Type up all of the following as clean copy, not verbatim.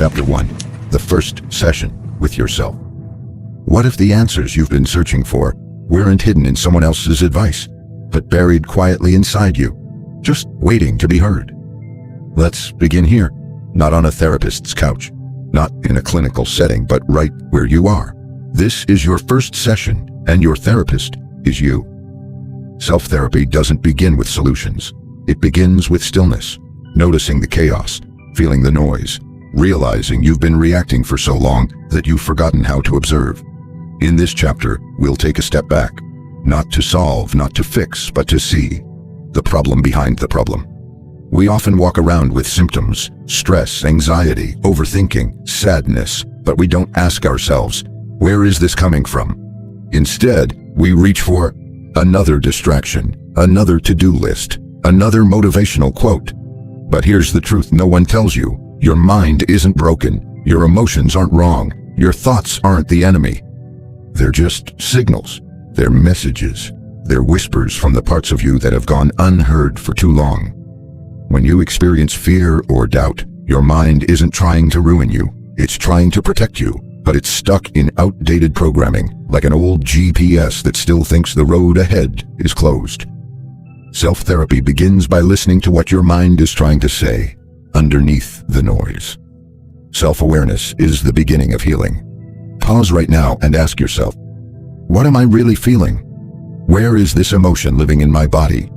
Chapter 1. The first session with yourself. What if the answers you've been searching for weren't hidden in someone else's advice, but buried quietly inside you, just waiting to be heard? Let's begin here, not on a therapist's couch, not in a clinical setting, but right where you are. This is your first session, and your therapist is you. Self-therapy doesn't begin with solutions. It begins with stillness, noticing the chaos, feeling the noise, realizing you've been reacting for so long that you've forgotten how to observe. In this chapter, we'll take a step back, not to solve, not to fix, but to see the problem behind the problem. We often walk around with symptoms, stress, anxiety, overthinking, sadness, but we don't ask ourselves, where is this coming from? Instead, we reach for another distraction, another to-do list, another motivational quote. But here's the truth no one tells you. Your mind isn't broken. Your emotions aren't wrong. Your thoughts aren't the enemy. They're just signals. They're messages. They're whispers from the parts of you that have gone unheard for too long. When you experience fear or doubt, your mind isn't trying to ruin you. It's trying to protect you, but it's stuck in outdated programming, like an old GPS that still thinks the road ahead is closed. Self-therapy begins by listening to what your mind is trying to say underneath the noise. Self-awareness is the beginning of healing. Pause right now and ask yourself, what am I really feeling? Where is this emotion living in my body?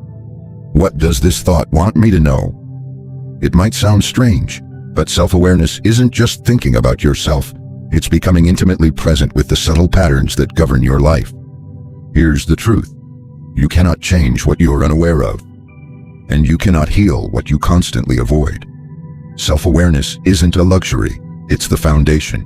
What does this thought want me to know? It might sound strange, but self-awareness isn't just thinking about yourself. It's becoming intimately present with the subtle patterns that govern your life. Here's the truth. You cannot change what you're unaware of, and you cannot heal what you constantly avoid. Self-awareness isn't a luxury, it's the foundation.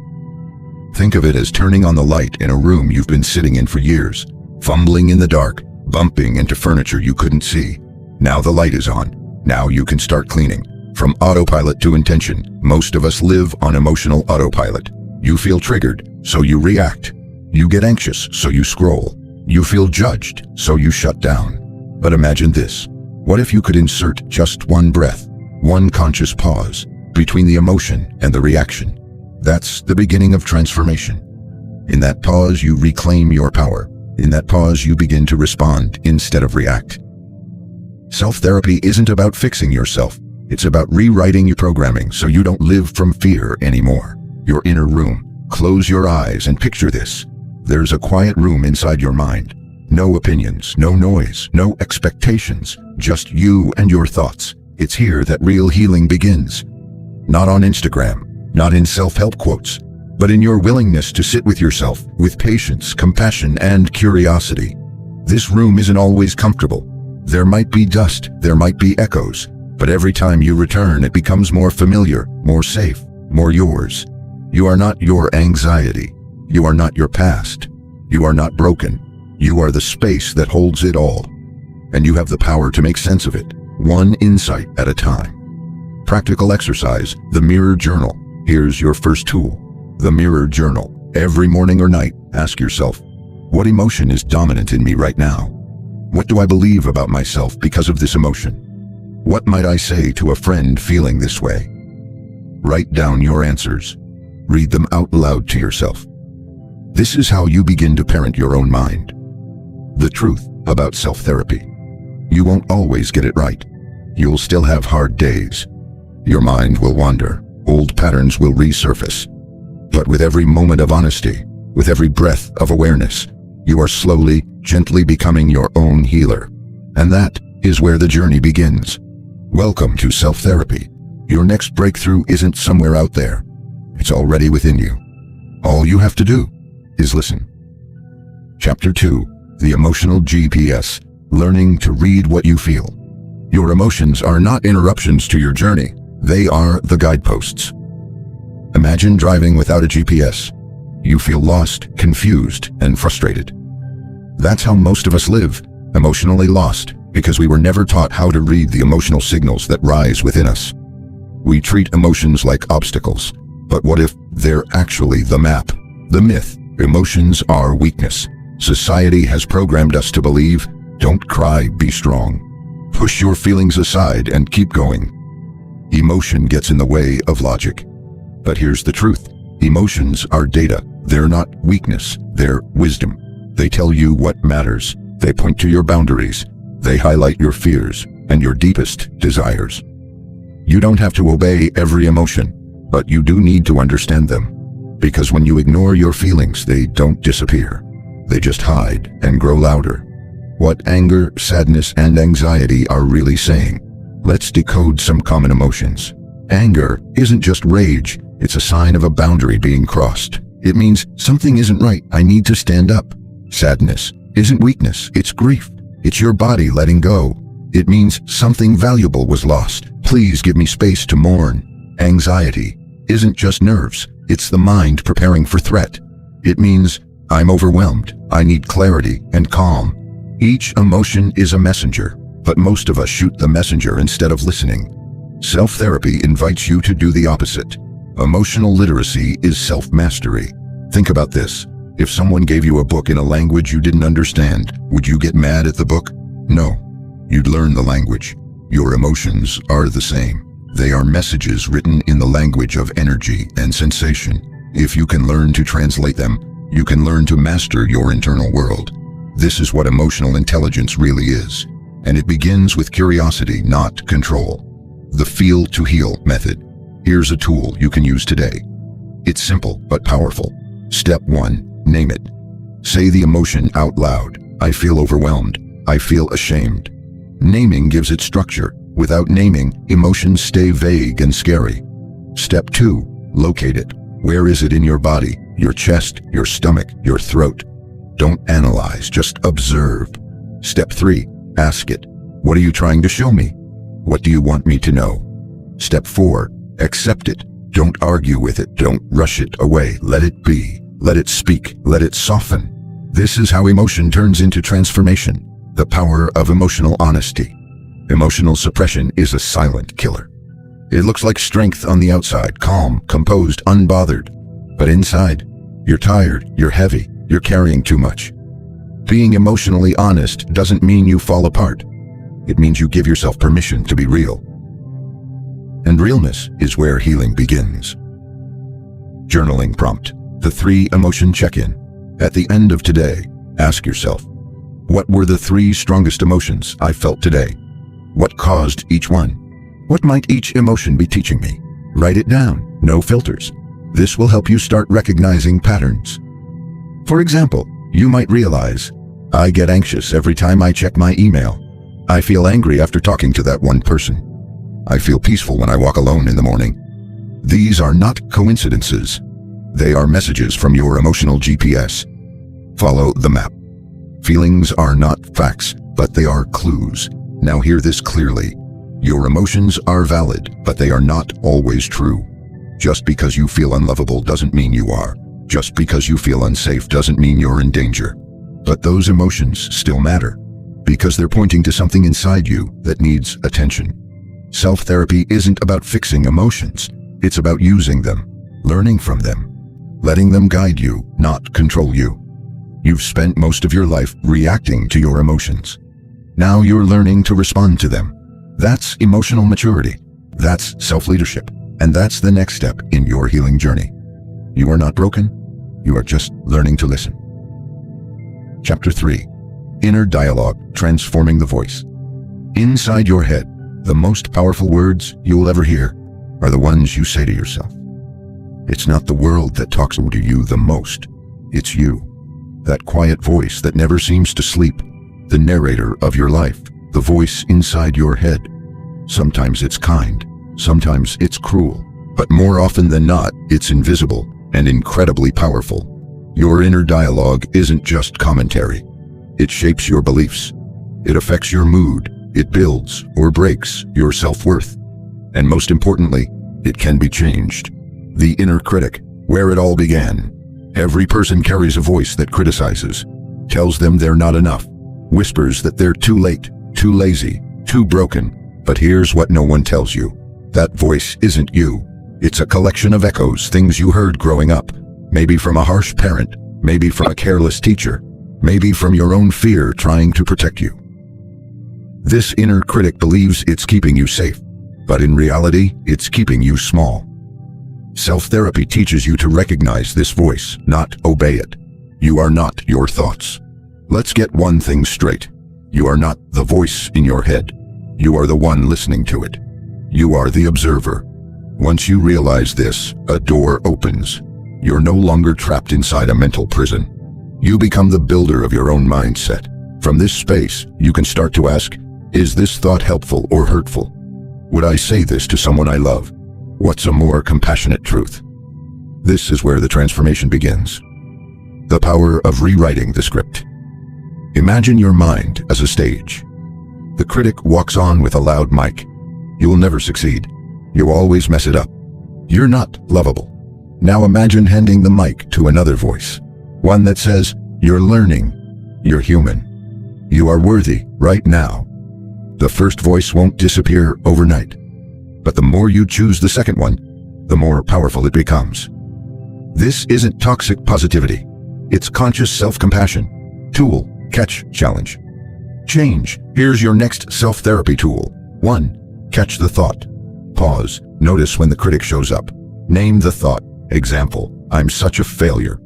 Think of it as turning on the light in a room you've been sitting in for years, fumbling in the dark, bumping into furniture you couldn't see. Now the light is on. Now you can start cleaning. From autopilot to intention, most of us live on emotional autopilot. You feel triggered, so you react. You get anxious, so you scroll. You feel judged, so you shut down. But imagine this. What if you could insert just one breath, one conscious pause between the emotion and the reaction? That's the beginning of transformation. In that pause, you reclaim your power. In that pause, you begin to respond instead of react. Self-therapy isn't about fixing yourself. It's about rewriting your programming so you don't live from fear anymore. Your inner room. Close your eyes and picture this. There's a quiet room inside your mind. No opinions, no noise, no expectations, just you and your thoughts. It's here that real healing begins. Not on Instagram, not in self-help quotes, but in your willingness to sit with yourself with patience, compassion, and curiosity. This room isn't always comfortable. There might be dust, there might be echoes, but every time you return, it becomes more familiar, more safe, more yours. You are not your anxiety. You are not your past. You are not broken. You are the space that holds it all. And you have the power to make sense of it, one insight at a time. Practical exercise, the mirror journal. Here's your first tool, the mirror journal. Every morning or night, ask yourself, what emotion is dominant in me right now? What do I believe about myself because of this emotion? What might I say to a friend feeling this way? Write down your answers. Read them out loud to yourself. This is how you begin to parent your own mind. The truth about self-therapy. You won't always get it right. You'll still have hard days. Your mind will wander. Old patterns will resurface. But with every moment of honesty, with every breath of awareness, you are slowly, gently becoming your own healer. And that is where the journey begins. Welcome to self-therapy. Your next breakthrough isn't somewhere out there. It's already within you. All you have to do is listen. Chapter 2. The Emotional GPS. Learning to read what you feel. Your emotions are not interruptions to your journey. They are the guideposts. Imagine driving without a GPS. You feel lost, confused, and frustrated. That's how most of us live, emotionally lost, because we were never taught how to read the emotional signals that rise within us. We treat emotions like obstacles. But what if they're actually the map, the myth? Emotions are weakness. Society has programmed us to believe, don't cry, be strong. Push your feelings aside and keep going. Emotion gets in the way of logic. But here's the truth. Emotions are data. They're not weakness. They're wisdom. They tell you what matters. They point to your boundaries. They highlight your fears and your deepest desires. You don't have to obey every emotion, but you do need to understand them. Because when you ignore your feelings, they don't disappear. They just hide and grow louder. What anger, sadness, and anxiety are really saying? Let's decode some common emotions. Anger isn't just rage. It's a sign of a boundary being crossed. It means something isn't right. I need to stand up. Sadness isn't weakness. It's grief. It's your body letting go. It means something valuable was lost. Please give me space to mourn. Anxiety isn't just nerves. It's the mind preparing for threat. It means I'm overwhelmed. I need clarity and calm. Each emotion is a messenger, but most of us shoot the messenger instead of listening. Self-therapy invites you to do the opposite. Emotional literacy is self-mastery. Think about this. If someone gave you a book in a language you didn't understand, would you get mad at the book? No. You'd learn the language. Your emotions are the same. They are messages written in the language of energy and sensation. If you can learn to translate them, you can learn to master your internal world. This is what emotional intelligence really is. And it begins with curiosity, not control. The feel to heal method. Here's a tool you can use today. It's simple but powerful. Step 1, name it. Say the emotion out loud. I feel overwhelmed. I feel ashamed. Naming gives it structure. Without naming, emotions stay vague and scary. Step 2, locate it. Where is it in your body? Your chest, your stomach, your throat. Don't analyze, just observe. Step 3, ask it. What are you trying to show me? What do you want me to know? Step 4, accept it. Don't argue with it. Don't rush it away. Let it be. Let it speak. Let it soften. This is how emotion turns into transformation. The power of emotional honesty. Emotional suppression is a silent killer. It looks like strength on the outside, calm, composed, unbothered. But inside, you're tired, you're heavy, you're carrying too much. Being emotionally honest doesn't mean you fall apart. It means you give yourself permission to be real. And realness is where healing begins. Journaling prompt. The 3 emotion check-in. At the end of today, ask yourself, what were the 3 strongest emotions I felt today? What caused each one? What might each emotion be teaching me? Write it down, no filters. This will help you start recognizing patterns. For example, you might realize, I get anxious every time I check my email. I feel angry after talking to that one person. I feel peaceful when I walk alone in the morning. These are not coincidences. They are messages from your emotional GPS. Follow the map. Feelings are not facts, but they are clues. Now hear this clearly. Your emotions are valid, but they are not always true. Just because you feel unlovable doesn't mean you are. Just because you feel unsafe doesn't mean you're in danger. But those emotions still matter, because they're pointing to something inside you that needs attention. Self-therapy isn't about fixing emotions. It's about using them, learning from them, letting them guide you, not control you. You've spent most of your life reacting to your emotions. Now you're learning to respond to them. That's emotional maturity. That's self-leadership. And that's the next step in your healing journey. You are not broken. You are just learning to listen. Chapter 3. Inner Dialogue, Transforming the Voice. Inside your head, the most powerful words you will ever hear are the ones you say to yourself. It's not the world that talks to you the most. It's you. That quiet voice that never seems to sleep. The narrator of your life. The voice inside your head. Sometimes it's kind. Sometimes it's cruel. But more often than not, it's invisible and incredibly powerful. Your inner dialogue isn't just commentary. It shapes your beliefs. It affects your mood. It builds or breaks your self-worth. And most importantly, it can be changed. The inner critic, where it all began. Every person carries a voice that criticizes, tells them they're not enough, whispers that they're too late, too lazy, too broken. But here's what no one tells you. That voice isn't you. It's a collection of echoes, things you heard growing up. Maybe from a harsh parent, maybe from a careless teacher, maybe from your own fear trying to protect you. This inner critic believes it's keeping you safe, but in reality, it's keeping you small. Self-therapy teaches you to recognize this voice, not obey it. You are not your thoughts. Let's get one thing straight. You are not the voice in your head. You are the one listening to it. You are the observer. Once you realize this, a door opens. You're no longer trapped inside a mental prison. You become the builder of your own mindset. From this space, you can start to ask, is this thought helpful or hurtful? Would I say this to someone I love? What's a more compassionate truth? This is where the transformation begins. The power of rewriting the script. Imagine your mind as a stage. The critic walks on with a loud mic. You will never succeed. You always mess it up. You're not lovable. Now imagine handing the mic to another voice. One that says, you're learning. You're human. You are worthy right now. The first voice won't disappear overnight. But the more you choose the second one, the more powerful it becomes. This isn't toxic positivity. It's conscious self-compassion. Tool, catch, challenge. Change. Here's your next self-therapy tool. 1. Catch the thought. Pause. Notice when the critic shows up. Name the thought. Example, I'm such a failure.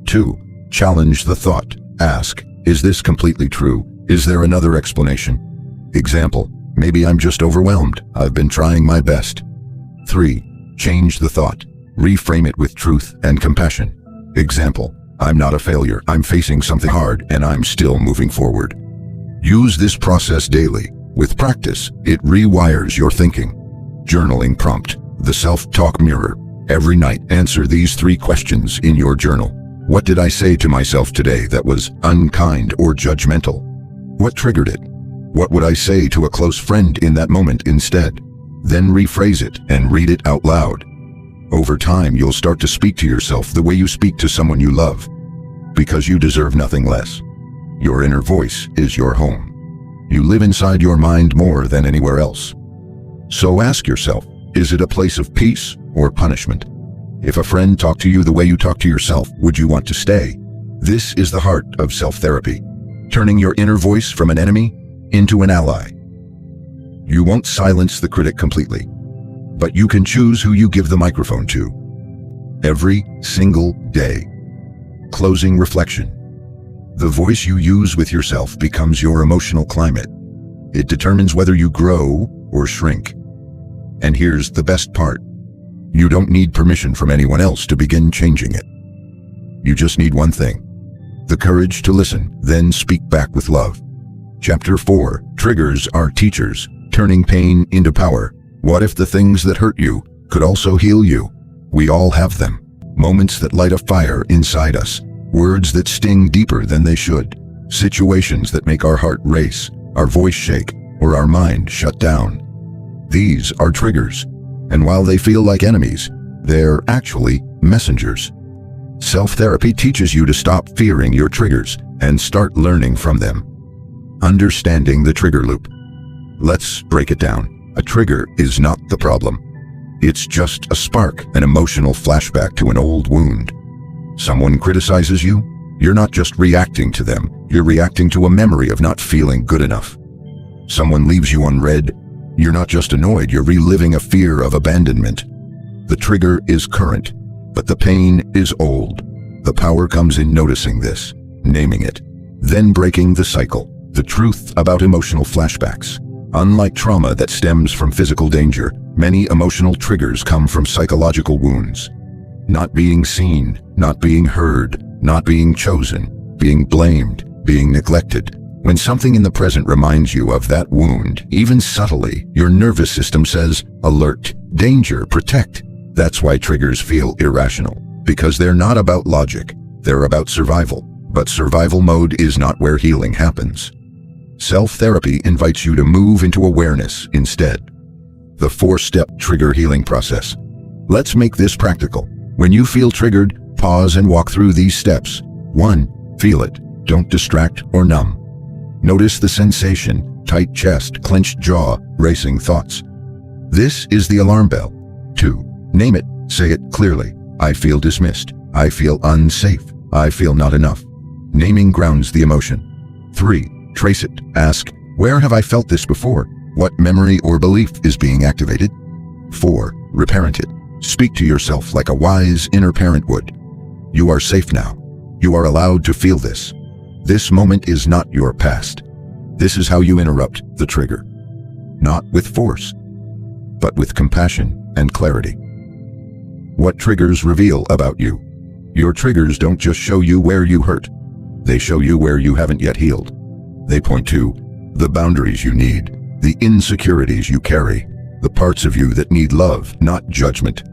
2. Challenge the thought. Ask, is this completely true? Is there another explanation? Example, maybe I'm just overwhelmed. I've been trying my best. 3. Change the thought. Reframe it with truth and compassion. Example, I'm not a failure. I'm facing something hard and I'm still moving forward. Use this process daily. With practice, it rewires your thinking. Journaling prompt, the self-talk mirror. Every night, answer these 3 questions in your journal. What did I say to myself today that was unkind or judgmental? What triggered it? What would I say to a close friend in that moment instead? Then rephrase it and read it out loud. Over time, you'll start to speak to yourself the way you speak to someone you love, because you deserve nothing less. Your inner voice is your home. You live inside your mind more than anywhere else. So ask yourself, is it a place of peace or punishment? If a friend talked to you the way you talk to yourself, would you want to stay? This is the heart of self-therapy, turning your inner voice from an enemy into an ally. You won't silence the critic completely, but you can choose who you give the microphone to. Every single day. Closing reflection. The voice you use with yourself becomes your emotional climate. It determines whether you grow or shrink. And here's the best part. You don't need permission from anyone else to begin changing it. You just need one thing. The courage to listen, then speak back with love. Chapter 4. Triggers are teachers, turning pain into power. What if the things that hurt you could also heal you? We all have them. Moments that light a fire inside us. Words that sting deeper than they should. Situations that make our heart race, our voice shake, or our mind shut down. These are triggers, and while they feel like enemies, they're actually messengers. Self-therapy teaches you to stop fearing your triggers and start learning from them. Understanding the trigger loop. Let's break it down. A trigger is not the problem. It's just a spark, an emotional flashback to an old wound. Someone criticizes you, you're not just reacting to them, you're reacting to a memory of not feeling good enough. Someone leaves you unread, you're not just annoyed, you're reliving a fear of abandonment. The trigger is current, but the pain is old. The power comes in noticing this, naming it, then breaking the cycle. The truth about emotional flashbacks. Unlike trauma that stems from physical danger, many emotional triggers come from psychological wounds. Not being seen, not being heard, not being chosen, being blamed, being neglected. When something in the present reminds you of that wound, even subtly, your nervous system says, alert, danger, protect. That's why triggers feel irrational, because they're not about logic, they're about survival. But survival mode is not where healing happens. Self-therapy invites you to move into awareness instead. The 4-step trigger healing process. Let's make this practical. When you feel triggered, pause and walk through these steps. 1. Feel it. Don't distract or numb. Notice the sensation, tight chest, clenched jaw, racing thoughts. This is the alarm bell. 2. Name it. Say it clearly. I feel dismissed. I feel unsafe. I feel not enough. Naming grounds the emotion. 3. Trace it. Ask, where have I felt this before? What memory or belief is being activated? 4. Reparent it. Speak to yourself like a wise inner parent would. You are safe now. You are allowed to feel this. This moment is not your past. This is how you interrupt the trigger. Not with force, but with compassion and clarity. What triggers reveal about you? Your triggers don't just show you where you hurt. They show you where you haven't yet healed. They point to the boundaries you need, the insecurities you carry, the parts of you that need love, not judgment.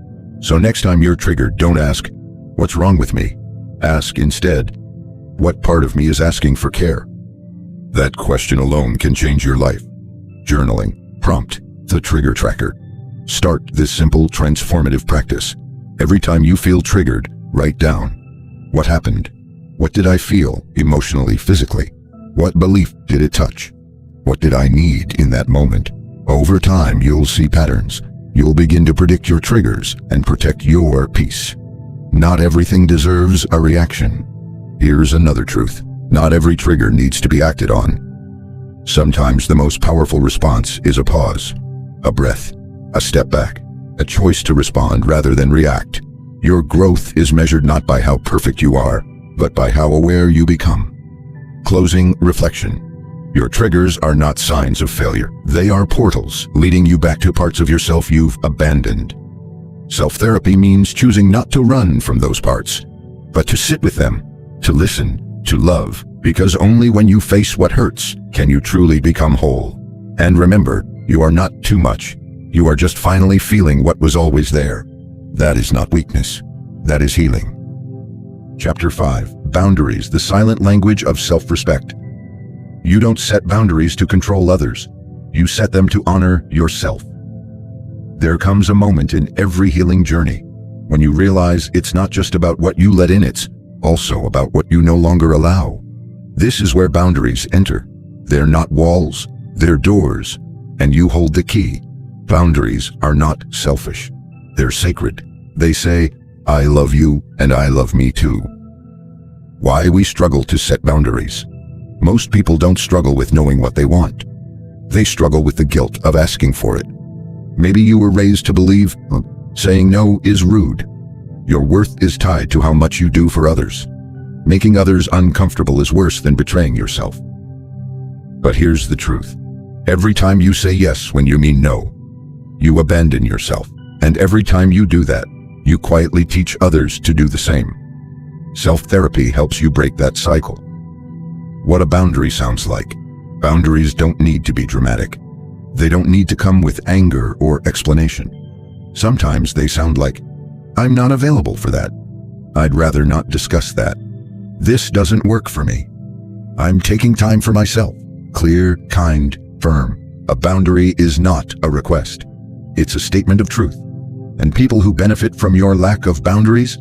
So next time you're triggered, don't ask, "What's wrong with me?" Ask instead, "What part of me is asking for care?" That question alone can change your life. Journaling. Prompt the trigger tracker. Start this simple transformative practice. Every time you feel triggered, write down, "What happened? What did I feel emotionally, physically? What belief did it touch? What did I need in that moment?" Over time, you'll see patterns. You'll begin to predict your triggers and protect your peace. Not everything deserves a reaction. Here's another truth. Not every trigger needs to be acted on. Sometimes the most powerful response is a pause, a breath, a step back, a choice to respond rather than react. Your growth is measured not by how perfect you are, but by how aware you become. Closing reflection. Your triggers are not signs of failure. They are portals leading you back to parts of yourself you've abandoned. Self-therapy means choosing not to run from those parts, but to sit with them, to listen, to love, because only when you face what hurts can you truly become whole. And remember, you are not too much. You are just finally feeling what was always there. That is not weakness. That is healing. Chapter 5. Boundaries, the silent language of self-respect. You don't set boundaries to control others. You set them to honor yourself. There comes a moment in every healing journey when you realize it's not just about what you let in, it's also about what you no longer allow. This is where boundaries enter. They're not walls, they're doors, and you hold the key. Boundaries are not selfish. They're sacred. They say, "I love you and I love me too." Why we struggle to set boundaries. Most people don't struggle with knowing what they want. They struggle with the guilt of asking for it. Maybe you were raised to believe saying no is rude. Your worth is tied to how much you do for others. Making others uncomfortable is worse than betraying yourself. But here's the truth. Every time you say yes when you mean no, you abandon yourself. And every time you do that, you quietly teach others to do the same. Self-therapy helps you break that cycle. What a boundary sounds like. Boundaries don't need to be dramatic. They don't need to come with anger or explanation. Sometimes they sound like, "I'm not available for that. I'd rather not discuss that. This doesn't work for me. I'm taking time for myself." Clear, kind, firm. A boundary is not a request. It's a statement of truth. And people who benefit from your lack of boundaries,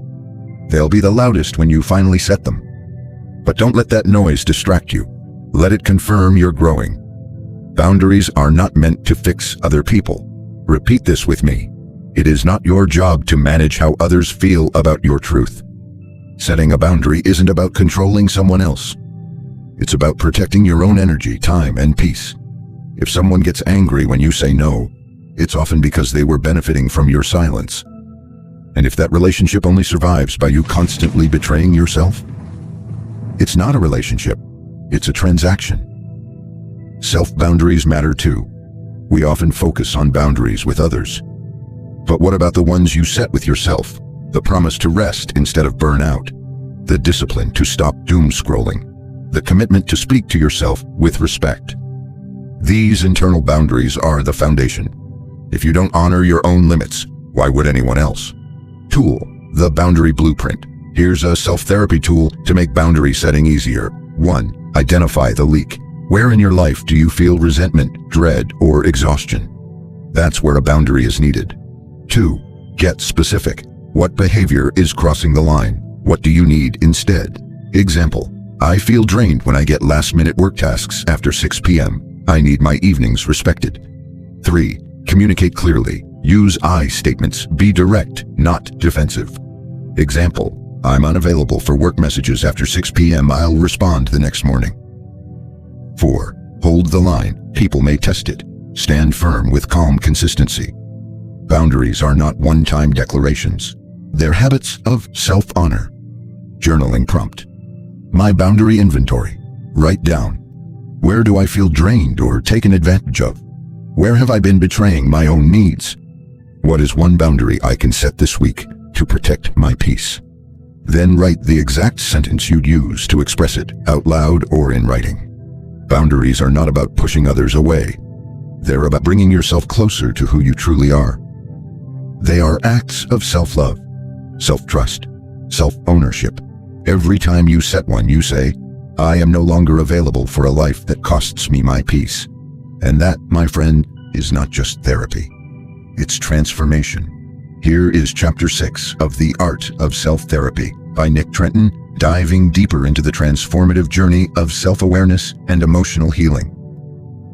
they'll be the loudest when you finally set them. But don't let that noise distract you. Let it confirm you're growing. Boundaries are not meant to fix other people. Repeat this with me. It is not your job to manage how others feel about your truth. Setting a boundary isn't about controlling someone else. It's about protecting your own energy, time, and peace. If someone gets angry when you say no, it's often because they were benefiting from your silence. And if that relationship only survives by you constantly betraying yourself, it's not a relationship, it's a transaction. Self-boundaries matter too. We often focus on boundaries with others. But what about the ones you set with yourself? The promise to rest instead of burn out. The discipline to stop doom scrolling. The commitment to speak to yourself with respect. These internal boundaries are the foundation. If you don't honor your own limits, why would anyone else? Tool, the boundary blueprint. Here's a self-therapy tool to make boundary setting easier. 1. Identify the leak. Where in your life do you feel resentment, dread, or exhaustion? That's where a boundary is needed. 2. Get specific. What behavior is crossing the line? What do you need instead? Example, I feel drained when I get last-minute work tasks after 6 p.m. I need my evenings respected. 3. Communicate clearly. Use I statements. Be direct, not defensive. Example, I'm unavailable for work messages after 6 p.m. I'll respond the next morning. 4. Hold the line. People may test it. Stand firm with calm consistency. Boundaries are not one-time declarations. They're habits of self-honor. Journaling prompt. My boundary inventory. Write down. Where do I feel drained or taken advantage of? Where have I been betraying my own needs? What is one boundary I can set this week to protect my peace? Then write the exact sentence you'd use to express it out loud or in writing. Boundaries are not about pushing others away. They're about bringing yourself closer to who you truly are. They are acts of self-love, self-trust, self-ownership. Every time you set one, you say, I am no longer available for a life that costs me my peace. And that, my friend, is not just therapy. It's transformation. Here is Chapter 6 of The Art of Self-Therapy by Nick Trenton, diving deeper into the transformative journey of self-awareness and emotional healing.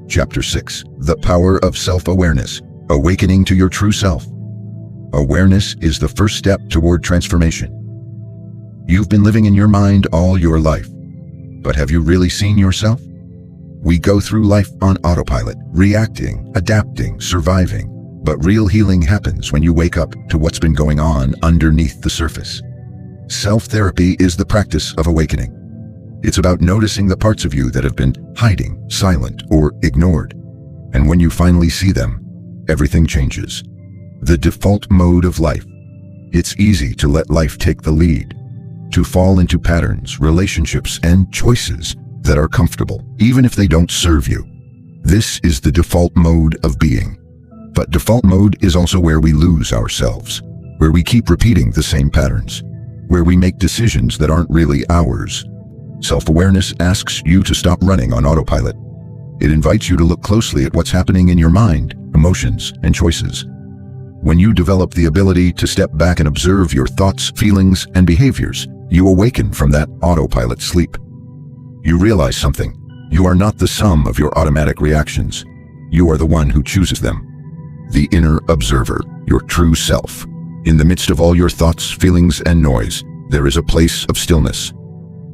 Chapter 6. The Power of Self-Awareness. Awakening to your true self. Awareness is the first step toward transformation. You've been living in your mind all your life, but have you really seen yourself? We go through life on autopilot, reacting, adapting, surviving, but real healing happens when you wake up to what's been going on underneath the surface. Self-therapy is the practice of awakening. It's about noticing the parts of you that have been hiding, silent, or ignored. And when you finally see them, everything changes. The default mode of life. It's easy to let life take the lead, to fall into patterns, relationships, and choices that are comfortable, even if they don't serve you. This is the default mode of being. But default mode is also where we lose ourselves, where we keep repeating the same patterns, where we make decisions that aren't really ours. Self-awareness asks you to stop running on autopilot. It invites you to look closely at what's happening in your mind, emotions, and choices. When you develop the ability to step back and observe your thoughts, feelings, and behaviors, you awaken from that autopilot sleep. You realize something. You are not the sum of your automatic reactions. You are the one who chooses them. The inner observer, your true self. In the midst of all your thoughts, feelings, and noise, there is a place of stillness.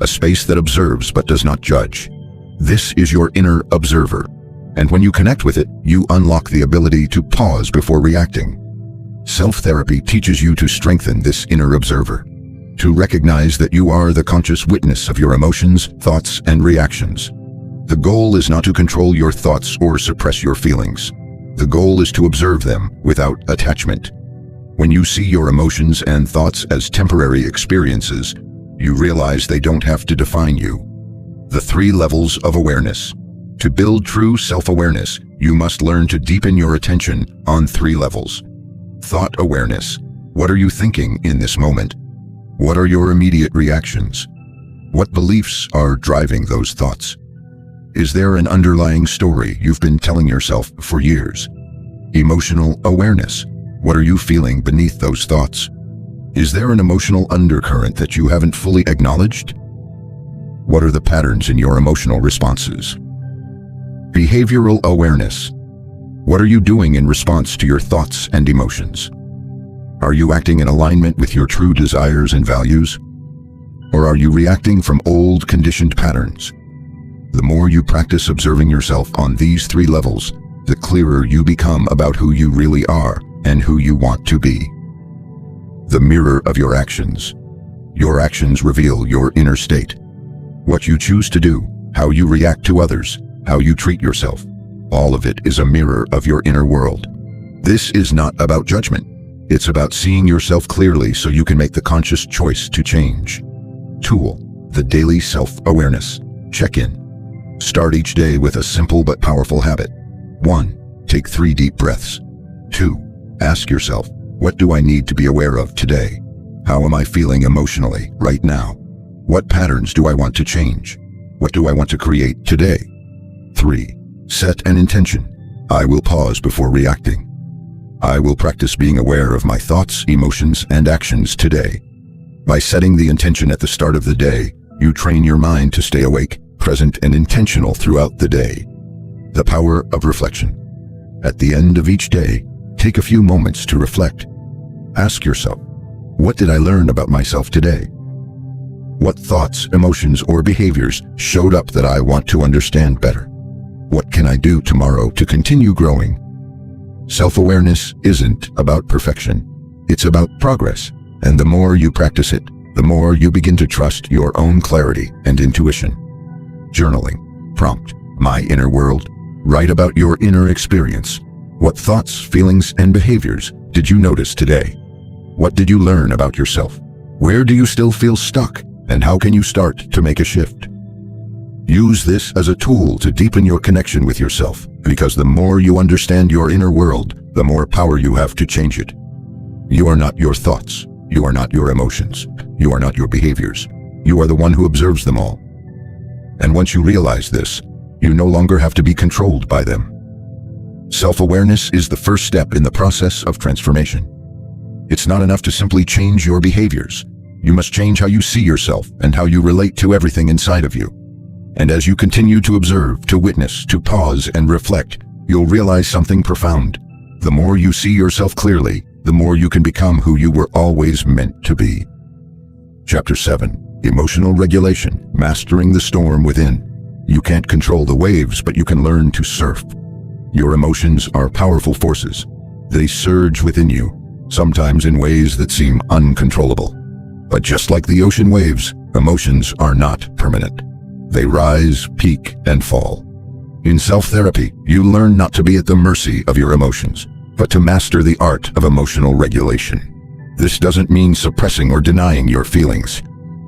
A space that observes but does not judge. This is your inner observer. And when you connect with it, you unlock the ability to pause before reacting. Self-therapy teaches you to strengthen this inner observer, to recognize that you are the conscious witness of your emotions, thoughts, and reactions. The goal is not to control your thoughts or suppress your feelings. The goal is to observe them without attachment. When you see your emotions and thoughts as temporary experiences, you realize they don't have to define you. The 3 levels of awareness. To build true self-awareness, you must learn to deepen your attention on 3 levels. Thought awareness. What are you thinking in this moment? What are your immediate reactions? What beliefs are driving those thoughts? Is there an underlying story you've been telling yourself for years? Emotional awareness. What are you feeling beneath those thoughts? Is there an emotional undercurrent that you haven't fully acknowledged? What are the patterns in your emotional responses? Behavioral awareness. What are you doing in response to your thoughts and emotions? Are you acting in alignment with your true desires and values? Or are you reacting from old conditioned patterns? The more you practice observing yourself on these 3 levels, the clearer you become about who you really are and who you want to be. The mirror of your actions. Your actions reveal your inner state. What you choose to do, how you react to others, how you treat yourself, all of it is a mirror of your inner world. This is not about judgment. It's about seeing yourself clearly so you can make the conscious choice to change. Tool. The daily self-awareness. Check-in. Start each day with a simple but powerful habit. 1. Take 3 deep breaths. 2. Ask yourself, what do I need to be aware of today? How am I feeling emotionally right now? What patterns do I want to change? What do I want to create today? 3. Set an intention. I will pause before reacting. I will practice being aware of my thoughts, emotions, and actions today. By setting the intention at the start of the day, you train your mind to stay awake, present, and intentional throughout the day. The power of reflection. At the end of each day, take a few moments to reflect. Ask yourself, what did I learn about myself today? What thoughts, emotions, or behaviors showed up that I want to understand better? What can I do tomorrow to continue growing? Self-awareness isn't about perfection. It's about progress. And the more you practice it, the more you begin to trust your own clarity and intuition. Journaling. Prompt: My inner world. Write about your inner experience. What thoughts, feelings, and behaviors did you notice today? What did you learn about yourself? Where do you still feel stuck? And how can you start to make a shift? Use this as a tool to deepen your connection with yourself, because the more you understand your inner world, the more power you have to change it. You are not your thoughts. You are not your emotions. You are not your behaviors. You are the one who observes them all. And once you realize this, you no longer have to be controlled by them. Self-awareness is the first step in the process of transformation. It's not enough to simply change your behaviors. You must change how you see yourself and how you relate to everything inside of you. And as you continue to observe, to witness, to pause and reflect, you'll realize something profound. The more you see yourself clearly, the more you can become who you were always meant to be. Chapter 7. Emotional Regulation. Mastering the Storm Within. You can't control the waves, but you can learn to surf. Your emotions are powerful forces. They surge within you, sometimes in ways that seem uncontrollable. But just like the ocean waves, emotions are not permanent. They rise, peak, and fall. In self-therapy, you learn not to be at the mercy of your emotions, but to master the art of emotional regulation. This doesn't mean suppressing or denying your feelings.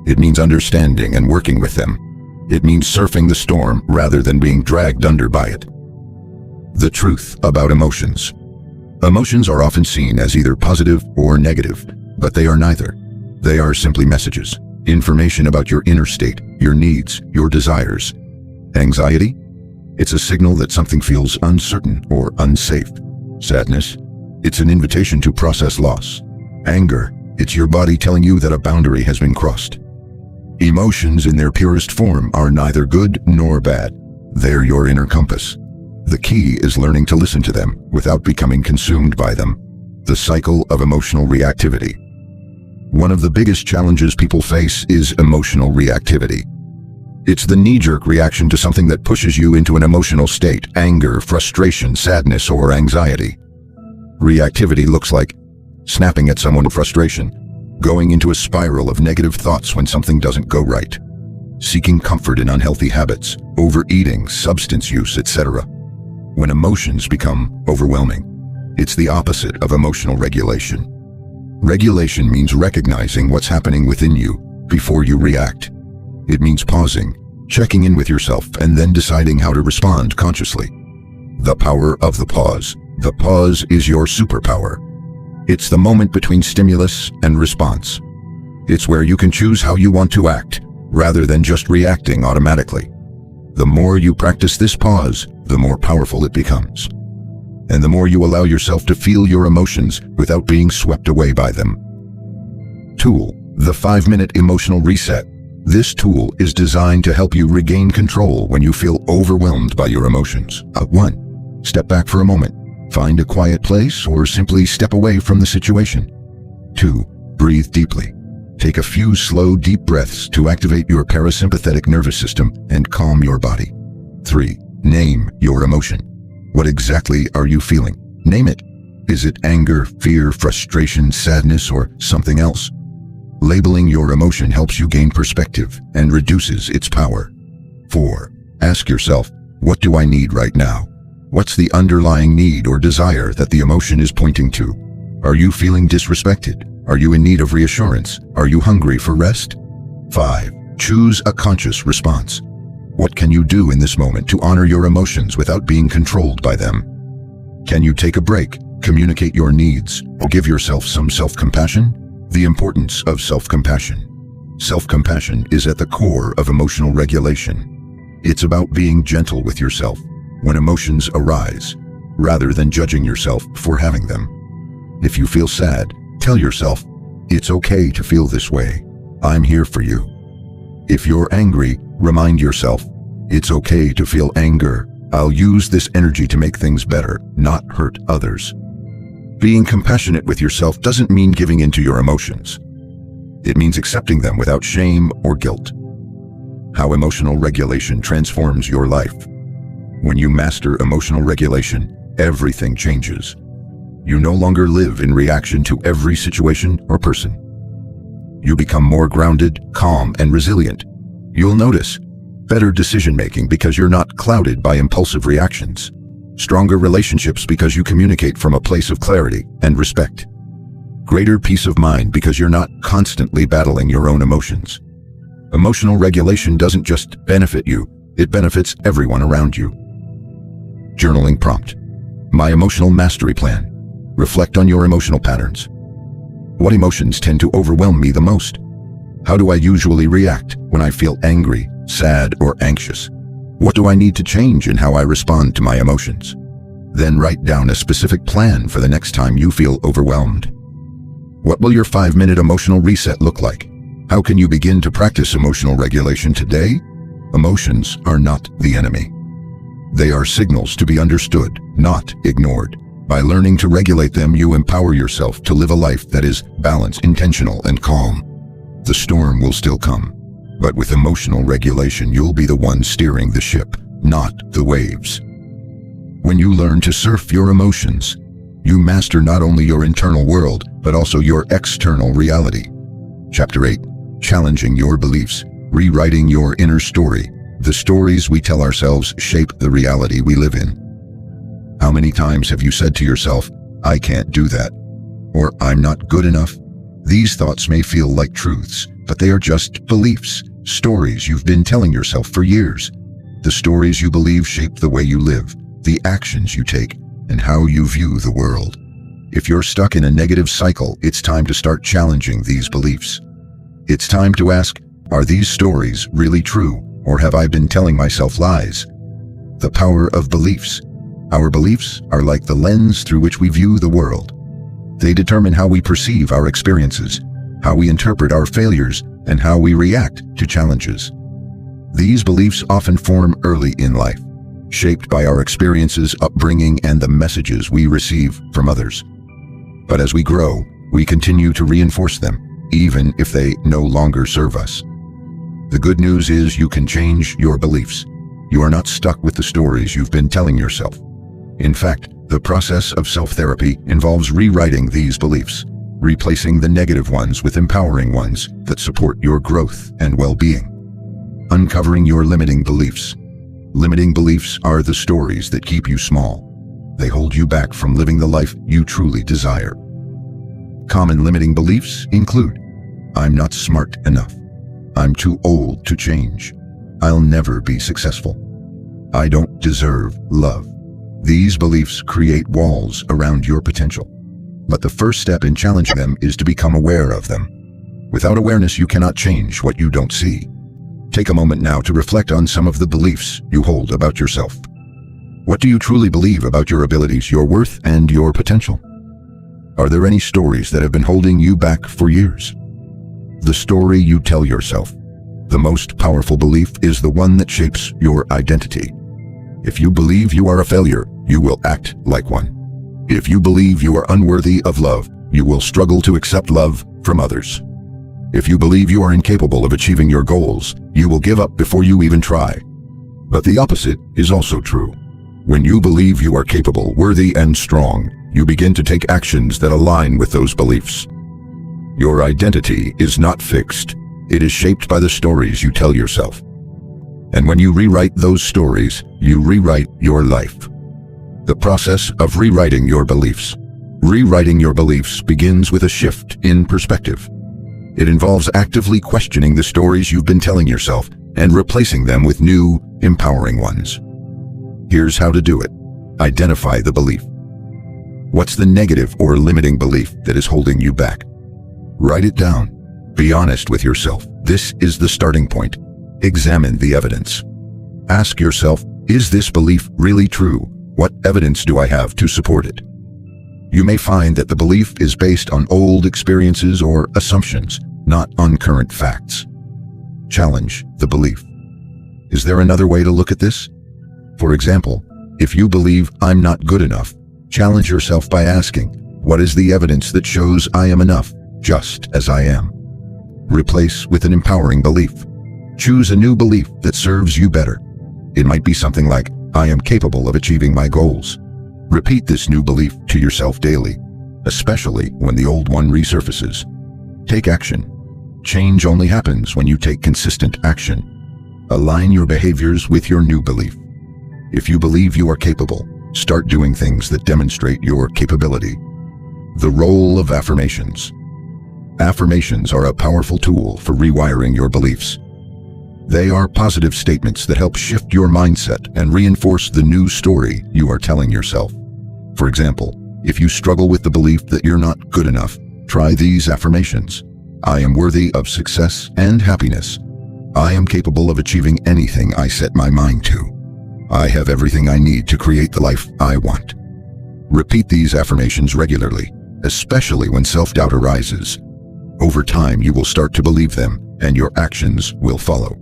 It means understanding and working with them. It means surfing the storm rather than being dragged under by it. The truth about emotions. Emotions are often seen as either positive or negative, but they are neither. They are simply messages, information about your inner state, your needs, your desires. Anxiety? It's a signal that something feels uncertain or unsafe. Sadness? It's an invitation to process loss. Anger? It's your body telling you that a boundary has been crossed. Emotions in their purest form are neither good nor bad. They're your inner compass. The key is learning to listen to them without becoming consumed by them. The cycle of emotional reactivity. One of the biggest challenges people face is emotional reactivity. It's the knee-jerk reaction to something that pushes you into an emotional state: anger, frustration, sadness, or anxiety. Reactivity looks like snapping at someone in frustration, going into a spiral of negative thoughts when something doesn't go right, seeking comfort in unhealthy habits, overeating, substance use, etc. When emotions become overwhelming, it's the opposite of emotional regulation. Regulation means recognizing what's happening within you before you react. It means pausing, checking in with yourself, and then deciding how to respond consciously. The power of the pause. The pause is your superpower. It's the moment between stimulus and response. It's where you can choose how you want to act, rather than just reacting automatically. The more you practice this pause, the more powerful it becomes. And the more you allow yourself to feel your emotions without being swept away by them. Tool: the 5-minute emotional reset. This tool is designed to help you regain control when you feel overwhelmed by your emotions. 1. Step back for a moment. Find a quiet place or simply step away from the situation. 2. Breathe deeply. Take a few slow, deep breaths to activate your parasympathetic nervous system and calm your body. 3. Name your emotion. What exactly are you feeling? Name it. Is it anger, fear, frustration, sadness, or something else? Labeling your emotion helps you gain perspective and reduces its power. 4. Ask yourself, what do I need right now? What's the underlying need or desire that the emotion is pointing to? Are you feeling disrespected? Are you in need of reassurance? Are you hungry for rest? 5. Choose a conscious response. What can you do in this moment to honor your emotions without being controlled by them? Can you take a break, communicate your needs, or give yourself some self-compassion? The importance of self-compassion. Self-compassion is at the core of emotional regulation. It's about being gentle with yourself when emotions arise, rather than judging yourself for having them. If you feel sad, tell yourself, it's okay to feel this way. I'm here for you. If you're angry, remind yourself, it's okay to feel anger. I'll use this energy to make things better, not hurt others. Being compassionate with yourself doesn't mean giving in to your emotions. It means accepting them without shame or guilt. How emotional regulation transforms your life. When you master emotional regulation, everything changes. You no longer live in reaction to every situation or person. You become more grounded, calm, and resilient. You'll notice better decision-making because you're not clouded by impulsive reactions. Stronger relationships because you communicate from a place of clarity and respect. Greater peace of mind because you're not constantly battling your own emotions. Emotional regulation doesn't just benefit you, it benefits everyone around you. Journaling prompt. My emotional mastery plan. Reflect on your emotional patterns. What emotions tend to overwhelm me the most? How do I usually react when I feel angry, sad, or anxious? What do I need to change in how I respond to my emotions? Then write down a specific plan for the next time you feel overwhelmed. What will your 5-minute emotional reset look like? How can you begin to practice emotional regulation today? Emotions are not the enemy. They are signals to be understood, not ignored. By learning to regulate them, you empower yourself to live a life that is balanced, intentional, and calm. The storm will still come, but with emotional regulation, you'll be the one steering the ship, not the waves. When you learn to surf your emotions, you master not only your internal world, but also your external reality. Chapter 8. Challenging your beliefs. Rewriting your inner story. The stories we tell ourselves shape the reality we live in. How many times have you said to yourself, "I can't do that," or "I'm not good enough"? These thoughts may feel like truths, but they are just beliefs, stories you've been telling yourself for years. The stories you believe shape the way you live, the actions you take, and how you view the world. If you're stuck in a negative cycle, it's time to start challenging these beliefs. It's time to ask, are these stories really true, or have I been telling myself lies? The power of beliefs. Our beliefs are like the lens through which we view the world. They determine how we perceive our experiences, how we interpret our failures, and how we react to challenges. These beliefs often form early in life, shaped by our experiences, upbringing, and the messages we receive from others. But as we grow, we continue to reinforce them, even if they no longer serve us. The good news is you can change your beliefs. You are not stuck with the stories you've been telling yourself. In fact, the process of self-therapy involves rewriting these beliefs, replacing the negative ones with empowering ones that support your growth and well-being. Uncovering your limiting beliefs. Limiting beliefs are the stories that keep you small. They hold you back from living the life you truly desire. Common limiting beliefs include, I'm not smart enough. I'm too old to change. I'll never be successful. I don't deserve love. These beliefs create walls around your potential. But the first step in challenging them is to become aware of them. Without awareness, you cannot change what you don't see. Take a moment now to reflect on some of the beliefs you hold about yourself. What do you truly believe about your abilities, your worth, and your potential? Are there any stories that have been holding you back for years? The story you tell yourself. The most powerful belief is the one that shapes your identity. If you believe you are a failure, you will act like one. If you believe you are unworthy of love, you will struggle to accept love from others. If you believe you are incapable of achieving your goals, you will give up before you even try. But the opposite is also true. When you believe you are capable, worthy, and strong, you begin to take actions that align with those beliefs. Your identity is not fixed. It is shaped by the stories you tell yourself. And when you rewrite those stories, you rewrite your life. The process of rewriting your beliefs. Rewriting your beliefs begins with a shift in perspective. It involves actively questioning the stories you've been telling yourself and replacing them with new, empowering ones. Here's how to do it. Identify the belief. What's the negative or limiting belief that is holding you back? Write it down. Be honest with yourself. This is the starting point. Examine the evidence. Ask yourself, is this belief really true? What evidence do I have to support it? You may find that the belief is based on old experiences or assumptions, not on current facts. Challenge the belief. Is there another way to look at this? For example, if you believe I'm not good enough, challenge yourself by asking, what is the evidence that shows I am enough, just as I am? Replace with an empowering belief. Choose a new belief that serves you better. It might be something like, I am capable of achieving my goals. Repeat this new belief to yourself daily, especially when the old one resurfaces. Take action. Change only happens when you take consistent action. Align your behaviors with your new belief. If you believe you are capable, start doing things that demonstrate your capability. The role of affirmations. Affirmations are a powerful tool for rewiring your beliefs. They are positive statements that help shift your mindset and reinforce the new story you are telling yourself. For example, if you struggle with the belief that you're not good enough, try these affirmations. I am worthy of success and happiness. I am capable of achieving anything I set my mind to. I have everything I need to create the life I want. Repeat these affirmations regularly, especially when self-doubt arises. Over time, you will start to believe them, and your actions will follow.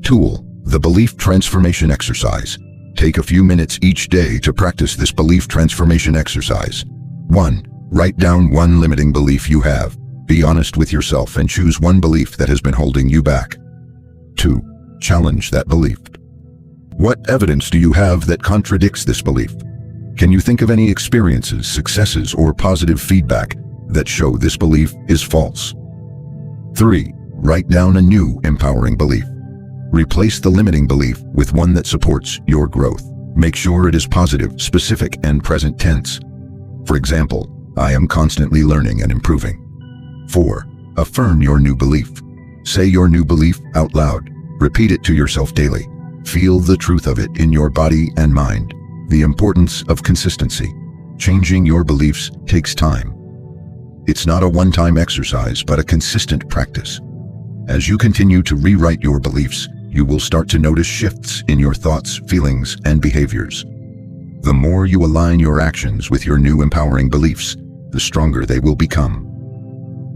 Tool: the Belief Transformation Exercise. Take a few minutes each day to practice this belief transformation exercise. 1. Write down one limiting belief you have. Be honest with yourself and choose one belief that has been holding you back. 2. Challenge that belief. What evidence do you have that contradicts this belief? Can you think of any experiences, successes, or positive feedback that show this belief is false? 3. Write down a new empowering belief. Replace the limiting belief with one that supports your growth. Make sure it is positive, specific, and present tense. For example, I am constantly learning and improving. 4. Affirm your new belief. Say your new belief out loud. Repeat it to yourself daily. Feel the truth of it in your body and mind. The importance of consistency. Changing your beliefs takes time. It's not a one-time exercise, but a consistent practice. As you continue to rewrite your beliefs, you will start to notice shifts in your thoughts, feelings, and behaviors. The more you align your actions with your new empowering beliefs, the stronger they will become.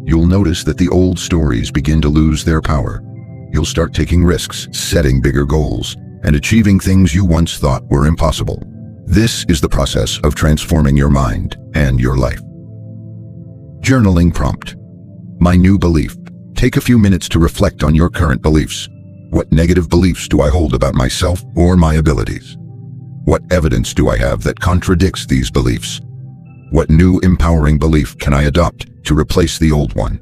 You'll notice that the old stories begin to lose their power. You'll start taking risks, setting bigger goals, and achieving things you once thought were impossible. This is the process of transforming your mind and your life. Journaling prompt. My new belief. Take a few minutes to reflect on your current beliefs. What negative beliefs do I hold about myself or my abilities? What evidence do I have that contradicts these beliefs? What new empowering belief can I adopt to replace the old one?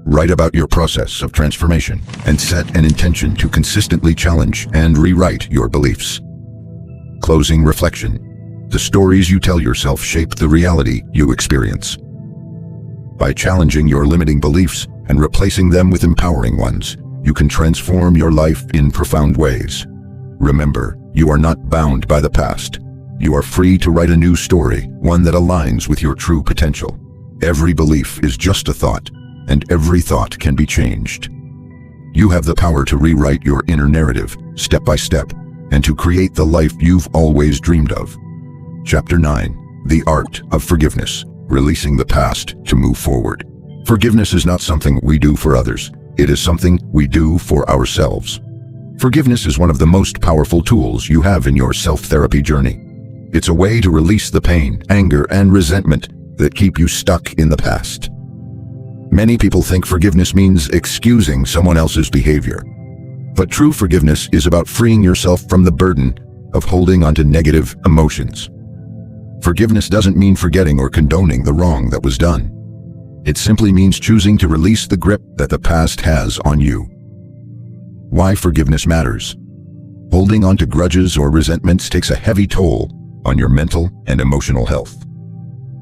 Write about your process of transformation and set an intention to consistently challenge and rewrite your beliefs. Closing reflection. The stories you tell yourself shape the reality you experience. By challenging your limiting beliefs and replacing them with empowering ones, you can transform your life in profound ways. Remember, you are not bound by the past. You are free to write a new story, one that aligns with your true potential. Every belief is just a thought, and every thought can be changed. You have the power to rewrite your inner narrative, step by step, and to create the life you've always dreamed of. Chapter 9. The Art of Forgiveness. Releasing the past to move forward. Forgiveness is not something we do for others. It is something we do for ourselves. Forgiveness is one of the most powerful tools you have in your self-therapy journey. It's a way to release the pain, anger, and resentment that keep you stuck in the past. Many people think forgiveness means excusing someone else's behavior. But true forgiveness is about freeing yourself from the burden of holding onto negative emotions. Forgiveness doesn't mean forgetting or condoning the wrong that was done. It simply means choosing to release the grip that the past has on you. Why forgiveness matters. Holding on to grudges or resentments takes a heavy toll on your mental and emotional health.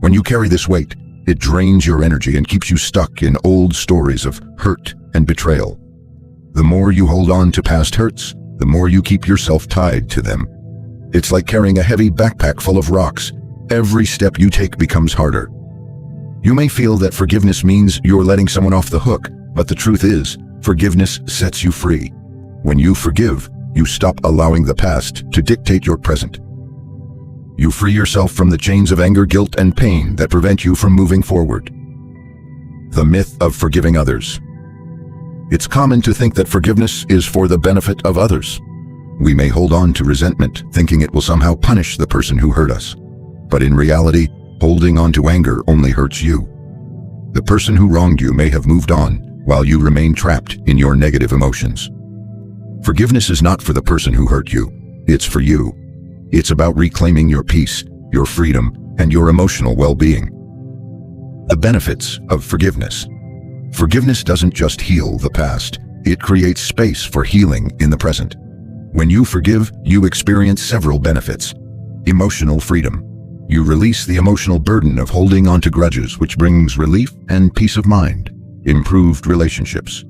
When you carry this weight, it drains your energy and keeps you stuck in old stories of hurt and betrayal. The more you hold on to past hurts, the more you keep yourself tied to them. It's like carrying a heavy backpack full of rocks. Every step you take becomes harder. You may feel that forgiveness means you're letting someone off the hook, but the truth is, forgiveness sets you free. When you forgive, you stop allowing the past to dictate your present. You free yourself from the chains of anger, guilt, and pain that prevent you from moving forward. The myth of forgiving others. It's common to think that forgiveness is for the benefit of others. We may hold on to resentment, thinking it will somehow punish the person who hurt us. But in reality, holding on to anger only hurts you. The person who wronged you may have moved on, while you remain trapped in your negative emotions. Forgiveness is not for the person who hurt you, it's for you. It's about reclaiming your peace, your freedom, and your emotional well-being. The benefits of forgiveness. Forgiveness doesn't just heal the past, it creates space for healing in the present. When you forgive, you experience several benefits. Emotional freedom. You release the emotional burden of holding on to grudges, which brings relief and peace of mind. Improved relationships.